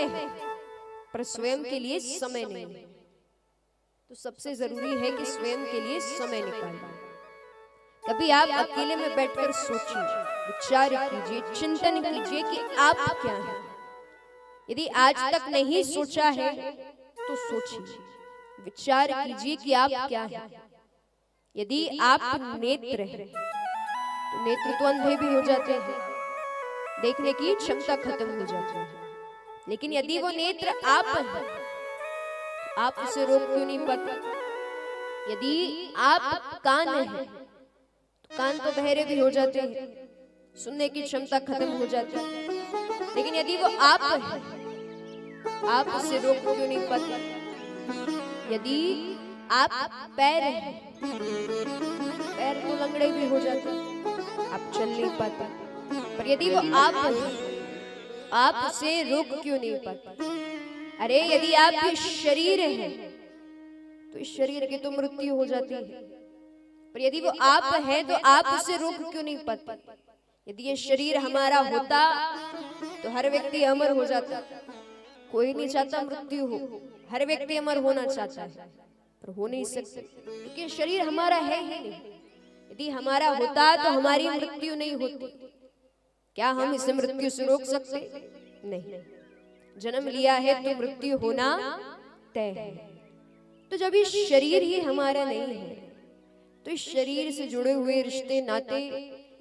में है पर स्वयं के लिए समय नहीं है। तो सबसे जरूरी है कि स्वयं के लिए समय निकालिए। कभी आप अकेले में बैठकर सोचिए, विचार कीजिए, चिंतन कीजिए कि आप क्या हैं। यदि आज तक नहीं सोचा है तो सोचिए, विचार कीजिए कि आप क्या हैं। यदि आप नेत्र हैं तो नेत्र तो अंधे भी हो जाते हैं, देखने की क्षमता खत्म हो जाती है। लेकिन यदि वो नेत्र आप हैं, आप उसे रोक क्यों नहीं पाते? यदि आप कान हैं तो कान तो बहरे भी हो जाते हैं, सुनने की क्षमता खत्म हो जाती है। लेकिन यदि वो आप हैं, आप उसे रोक क्यों नहीं पाते? यदि आप पैर हैं, पैर तो लंगड़े भी हो जाते हैं, आप चल नहीं पाते। पर यदि वो आप हैं, आप उसे रोक क्यों नहीं पाते? अरे यदि आप शरीर हैं तो इस शरीर की तो मृत्यु हो जाती है, पर यदि वो आप हैं तो आप उसे रोक क्यों नहीं पाते? यदि ये शरीर हमारा होता तो हर व्यक्ति अमर हो जाता। कोई नहीं चाहता मृत्यु हो, हर व्यक्ति अमर होना चाहता है, पर हो नहीं सकते क्योंकि शरीर हमारा है ही नहीं। यदि हमारा होता तो हमारी मृत्यु नहीं होती। क्या हम इसे मृत्यु से रोक सकते? नहीं। जन्म लिया है तो मृत्यु होना तय है। तो जब इस शरीर ही हमारा नहीं है तो इस शरीर से जुड़े हुए रिश्ते नाते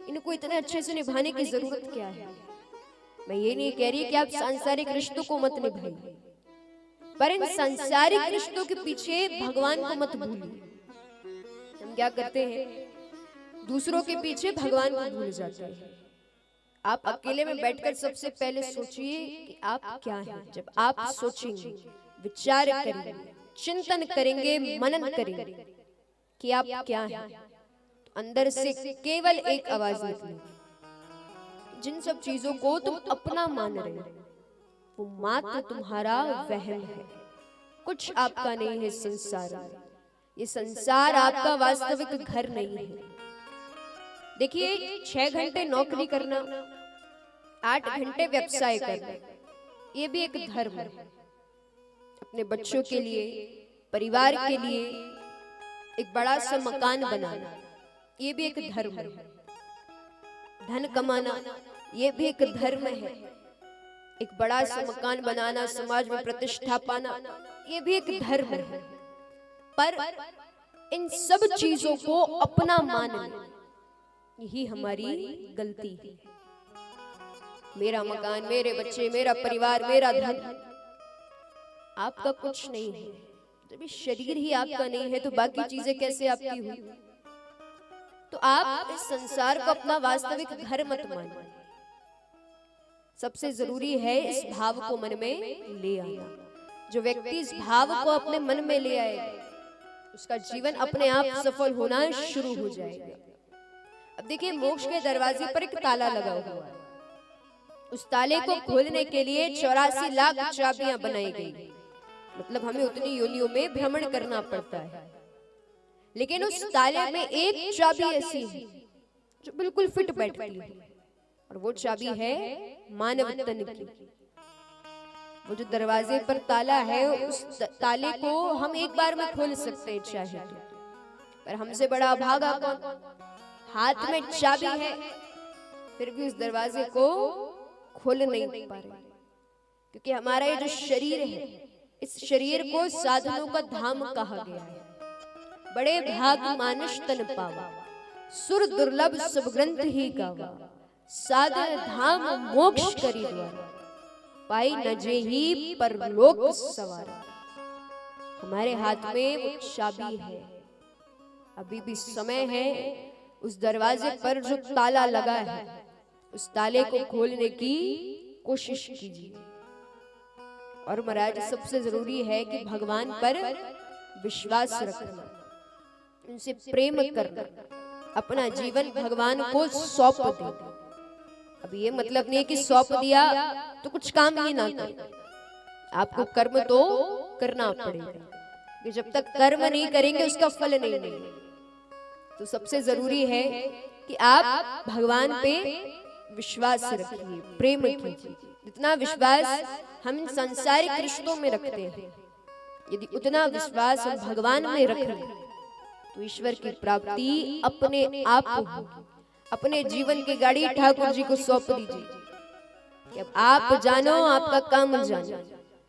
इनको इतने अच्छे से निभाने की जरूरत क्या है? मैं ये नहीं कह रही कि आप सांसारिक रिश्तों को मत निभाइए, पर इन सांसारिक रिश्तों के पीछे भगवान को मत भूलिए। हम क्या करते हैं, दूसरों के पीछे भगवान को भूल जाते हैं। आप अकेले में बैठकर सबसे पहले सोचिए कि आप क्या हैं। जब आप सोचेंगे, विचार करेंगे, चिंतन करेंगे, मनन करेंगे कि आप क्या हैं, तो अंदर से केवल एक आवाज निकलेगी, जिन सब चीजों को तुम अपना मान रहे हो वो मात्र तुम्हारा वहम है, कुछ आपका नहीं है संसार में। ये संसार आपका वास्तविक घर नहीं है। देखिए, 6 घंटे नौकरी करना, 8 घंटे व्यवसाय करना, ये भी एक धर्म है। अपने बच्चों के लिए, परिवार के लिए एक बड़ा सा मकान बनाना, ये भी एक धर्म है। धन कमाना, ये भी एक धर्म है। एक बड़ा सा मकान बनाना, समाज में प्रतिष्ठा पाना, ये भी एक धर्म है। पर इन सब चीजों को अपना मानना, यही हमारी गलती है। मेरा मकान, मेरे बच्चे, मेरा परिवार, मेरा धन, आपका कुछ नहीं है। जब इस शरीर ही आपका नहीं है तो बाकी चीजें कैसे आपकी हुई? तो आप इस संसार को अपना वास्तविक घर मत मानिए। सबसे जरूरी है इस भाव को मन में ले आना। जो व्यक्ति इस भाव को अपने मन में ले आएगा, उसका जीवन अपने आप सफल होना शुरू हो जाएगा। अब देखिए, मोक्ष के दरवाजे पर एक ताला लगा हुआ है। उस ताले को खोलने के लिए 84 लाख चाबियां बनाई गई। मतलब हमें उतनी योनियों में भ्रमण करना पड़ता है। लेकिन उस ताले में एक चाबी ऐसी है जो बिल्कुल फिट बैठती है, और वो चाबी है मानव तन की। वो जो दरवाजे पर ताला है, उस ताले को हम एक बार में खोल सकते हैं चाहे तो, पर हमसे बड़ा अभागा कौन? हाथ में चाबी है फिर भी उस दरवाजे को खोल नहीं पा रहे, क्योंकि हमारा ये जो शरीर है, इस शरीर को साधनों का धाम कहा गया है। बड़े भाग मानुष तन पावा, सुर दुर्लभ सब ग्रंथ ही गावा, साधन धाम मोक्ष करी द्वारा, पाई न जेहि परलोक सवारा। हमारे हाथ में वो चाबी है, अभी भी समय है। उस दरवाजे पर जो ताला लगा है, उस ताले को खोलने की कोशिश कीजिए। और महाराज, सबसे जरूरी है कि भगवान पर विश्वास रखना, उनसे प्रेम करना, अपना जीवन भगवान को सौंप देना। अब ये मतलब नहीं कि सौंप दिया तो कुछ काम ही ना करें। आपको कर्म तो करना पड़ेगा, कि जब तक कर्म नहीं करेंगे उसका फल नहीं मिलेगा। तो सबसे जरूरी है कि आप भगवान पे विश्वास रखिए, प्रेम कीजिए, जितना विश्वास हम इन सांसारिक रिश्तों में रखते हैं, यदि उतना विश्वास हम भगवान में रखें तो ईश्वर की प्राप्ति अपने आप होगी। अपने जीवन की गाड़ी ठाकुर जी को सौंप दीजिए कि अब आप जानो, आपका काम जानो।